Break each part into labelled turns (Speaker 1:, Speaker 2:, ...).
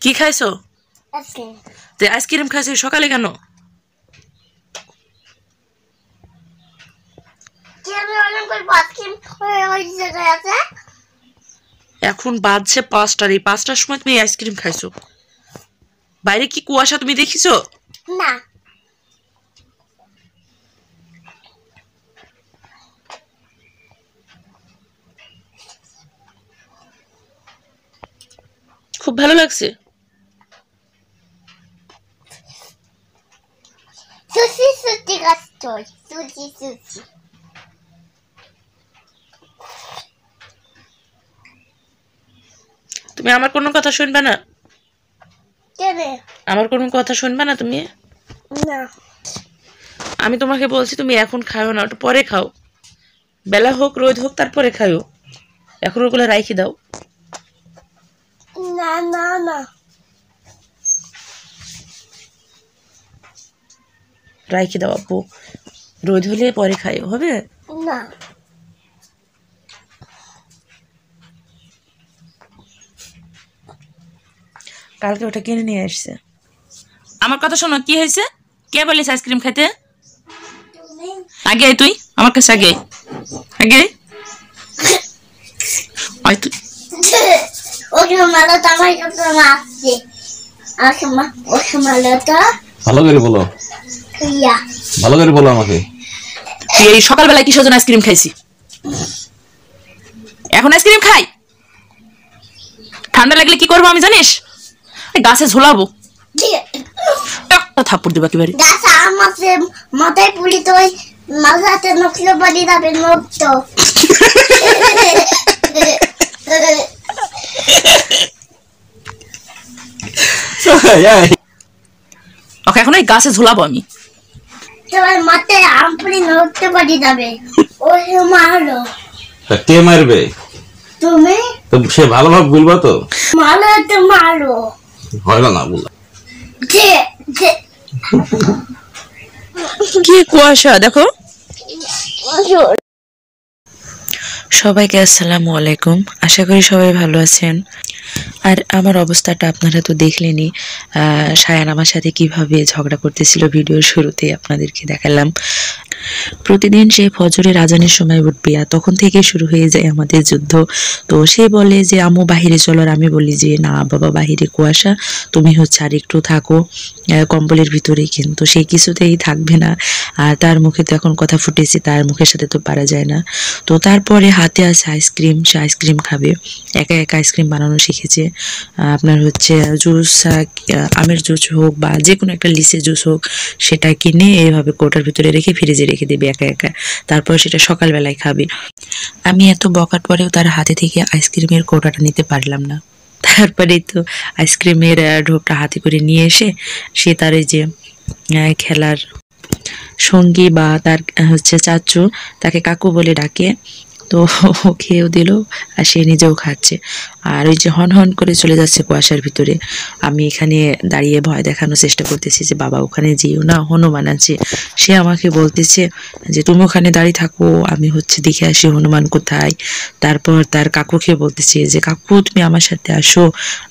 Speaker 1: কি খাইছো?
Speaker 2: আইসক্রিম।
Speaker 1: তে আইসক্রিম খাইছো সকালে কেন? এখন বাজছে 5টার, এই 5টার সময় তুমি আইসক্রিম খাইছো? বাইরে কি কুয়াশা তুমি দেখিছো?
Speaker 2: না।
Speaker 1: খুব ভালো লাগছে।
Speaker 2: সুশি সুশি খাচ্ছই, সুশি সুশি।
Speaker 1: তুমি আমার কোনো কথা শুনবে না?
Speaker 2: কেন?
Speaker 1: আমার কোনো কথা শুনবে না তুমি?
Speaker 2: না।
Speaker 1: আমি তোমাকে বলছি তুমি এখন খাও না, ওটা পরে খাও। বেলা হোক রোদ হোক তারপরে খাও। এখন ওগুলো রাইখে দাও।
Speaker 2: না না না।
Speaker 1: রাইখে দাও আপু, রোদ হলে পরে খাইও, হবে?
Speaker 2: না।
Speaker 1: কালকে ওটা কিনে নিয়ে আসছে। আমার কথা শোনো, কি হয়েছে? কে বলিস আইসক্রিম খাইতে? আগে তুই আমার কাছে আগে আগে তুই।
Speaker 2: ওকে মালাটা আমার কাছে আসছে। ওকে মালাটা
Speaker 3: ভালো করে বলো,
Speaker 2: ইয়া
Speaker 3: ভালো করে বলো আমাকে।
Speaker 1: তুই এই সকালবেলায় কিসের জন্য আইসক্রিম খাইছি? এখন আইসক্রিম খাই? ঠান্ডা লাগলে কি করবো আমি জানিস? গাছে ঝোলাবো, একটা থাপ্পড় দিবা কি বাড়ি।
Speaker 2: গাছ আমাকে মাথায় পুলি তো মাথাতে নকলে বাড়ি যাবে নক্ত।
Speaker 1: ওকে এখন এই গাছে ঝোলাবো আমি।
Speaker 2: তোমার মাথায় আমপুরি নকতে বাড়ি যাবে। ওই মারো।
Speaker 3: কে মারবে?
Speaker 2: তুমি
Speaker 3: তো সে ভালোভাবে বলবা তো।
Speaker 2: মারো তো মারো।
Speaker 3: হয় না বলা।
Speaker 1: কি কুয়াশা দেখো। সবাইকে আসসালামু আলাইকুম, আশা করি সবাই ভালো আছেন। আর আমার অবস্থাটা আপনারা তো দেখলেনই। সায়ান আমার সাথে কিভাবে ঝগড়া করতেছিল ভিডিওর শুরুতে আপনাদেরকে দেখালাম। প্রতিদিন সে ফজরের আজানের সময় উঠবে আর তখন থেকে শুরু হয়ে যায় আমাদের যুদ্ধ। তো সে বলে যে আম্মু বাহিরে চলো, আর আমি বলি যে না বাবা বাহিরে কুয়াশা, তুমি হচ্ছে আর একটু থাকো কম্বলের ভিতরে। কিন্তু সে কিছুতেই থাকবে না। আর তার মুখে তো এখন কথা ফুটেছে, তার মুখের সাথে তো পারা যায় না। তো তারপরে হাতে আছে আইসক্রিম, সে আইসক্রিম খাবে। একা একা আইসক্রিম বানানো শিখেছে। আপনার হচ্ছে জুস, আমের জুস হোক বা যে কোনো একটা লিচের জুস হোক, সেটা কিনে এইভাবে কোটার ভিতরে রেখে ফ্রিজে রেখে দেবে একা একা। তারপর সেটা সকালবেলায় খাবে। আমি এত বকার পরেও তার হাতে থেকে আইসক্রিমের কোটাটা নিতে পারলাম না। তারপরে তো আইসক্রিমের ঢোকটা হাতে করে নিয়ে এসে সে তার এই যে খেলার সঙ্গী বা তার হচ্ছে চাচু, তাকে কাকু বলে ডাকে, তো ও খেয়েও দিল আর সে নিজেও খাচ্ছে। আর ওই যে হন হন করে চলে যাচ্ছে কুয়াশার ভিতরে। আমি এখানে দাঁড়িয়ে ভয় দেখানোর চেষ্টা করতেছি যে বাবা ওখানে যেও না, হনুমান আছে। সে আমাকে বলতেছে যে তুমি ওখানে দাঁড়িয়ে থাকো, আমি হচ্ছে দেখে আসি হনুমান কোথায়। তারপর তার কাকুকে বলতেছে যে কাকু তুমি আমার সাথে আসো,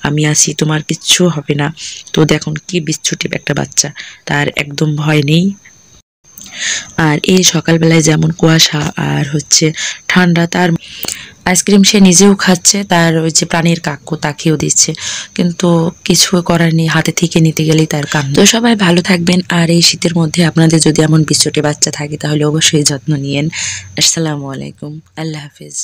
Speaker 1: আমি আছি, তোমার কিচ্ছু হবে না। তো দেখুন কি বিচ্ছুটি একটা বাচ্চা, তার একদম ভয় নেই। আর এই সকালবেলায় যেমন কুয়াশা আর হচ্ছে ঠান্ডা, তার আইসক্রিম সে নিজেও খাচ্ছে, তার ওই যে প্রাণীর কাকু তাকেও দিচ্ছে, কিন্তু কিছু করার নেই, হাতে থেকে নিতে গেলেই তার কান্না। তো সবাই ভালো থাকবেন। আর এই শীতের মধ্যে আপনাদের যদি এমন বিচ্ছুটি বাচ্চা থাকে তাহলে অবশ্যই যত্ন নিয়েন। আসসালামু আলাইকুম, আল্লাহ হাফিজ।